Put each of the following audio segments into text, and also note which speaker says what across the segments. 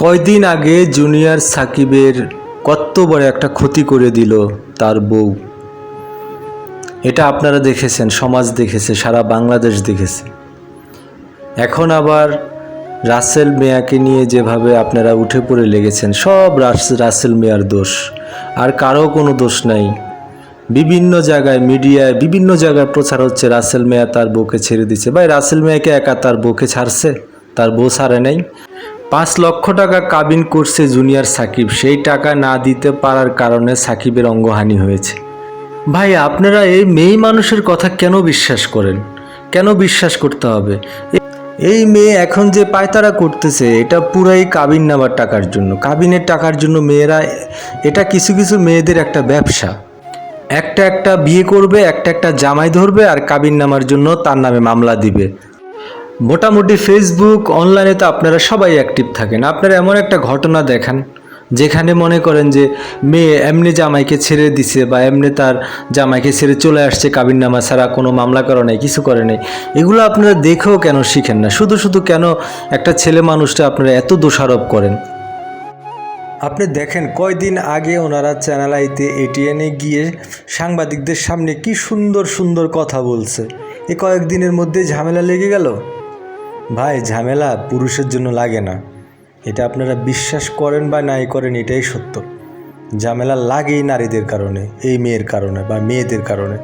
Speaker 1: কয়দিন আগে জুনিয়র সাকিবের কত বড় একটা ক্ষতি করে দিল তার বউ। এটা আপনারা দেখেছেন, সমাজ দেখেছে, সারা বাংলাদেশ দেখেছে। এখন আবার রাসেল মিয়াকে নিয়ে যেভাবে আপনারা উঠে পড়ে লেগেছেন, সব রাসেল মিয়ার দোষ, আর কারো কোনো দোষ নাই। বিভিন্ন জায়গায় মিডিয়ায় বিভিন্ন জায়গায় প্রচার হচ্ছে রাসেল মিয়া তার বউকে ছেড়ে দিচ্ছে। ভাই, রাসেল মিয়াকে একা তার বউকে ছাড়ছে? তার বউ ছাড়ে নাই। 5 লক্ষ টাকা কাবিন করছে জুনিয়র সাকিব, সেই টাকা না দিতে পারার কারণে সাকিবের অঙ্গহানি হয়েছে। ভাই, আপনারা এই মেয়ে মানুষের কথা কেন বিশ্বাস করেন? কেন বিশ্বাস করতে হবে? এই মেয়ে এখন যে পায়তারা করতেছে, এটা পুরাই কাবিন নেওয়ার টাকার জন্য, কাবিনের টাকার জন্য মেয়েরা, এটা কিছু কিছু মেয়েদের একটা ব্যবসা। একটা বিয়ে করবে, একটা জামাই ধরবে, আর কাবিন নামার জন্য তার নামে মামলা দিবে। মোটামুটি ফেসবুক অনলাইনে তো আপনারা সবাই অ্যাক্টিভ থাকেন। আপনারা এমন একটা ঘটনা দেখান যেখানে মনে করেন যে মেয়ে এমনি জামাইকে ছেড়ে দিছে, বা এমনি তার জামাইকে ছেড়ে চলে আসছে, কাবিননামা ছাড়া, কোনো মামলা করে নাই, কিছু করে নাই। এগুলো আপনারা দেখেও কেন শিখেন না? শুধু শুধু কেন একটা ছেলে মানুষটা আপনারা এত দোষারোপ করেন? আপনি দেখেন, কয়দিন আগে ওনারা চ্যানেল আইতে এটিএনে গিয়ে সাংবাদিকদের সামনে কি সুন্দর সুন্দর কথা বলছে। এই কয়েকদিনের মধ্যে ঝামেলা লেগে গেল। ভাই, ঝামেলা পুরুষের জন্য লাগে না, এটা আপনারা বিশ্বাস করেন বা নাই করেন, এটাই সত্য। ঝামেলা লাগেই নারীদের কারণে, এই মেয়ের কারণে বা মেয়েদের কারণে।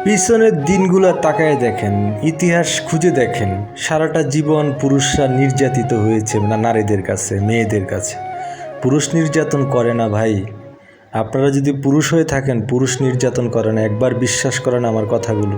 Speaker 1: পিছনের দিনগুলো তাকায় দেখেন, ইতিহাস খুঁজে দেখেন, সারাটা জীবন পুরুষরা নির্যাতিত হয়েছে না নারীদের কাছে, মেয়েদের কাছে। পুরুষ নির্যাতন করে না ভাই। আপনারা যদি পুরুষ হয়ে থাকেন, পুরুষ নির্যাতন করে না, একবার বিশ্বাস করেন আমার কথাগুলো।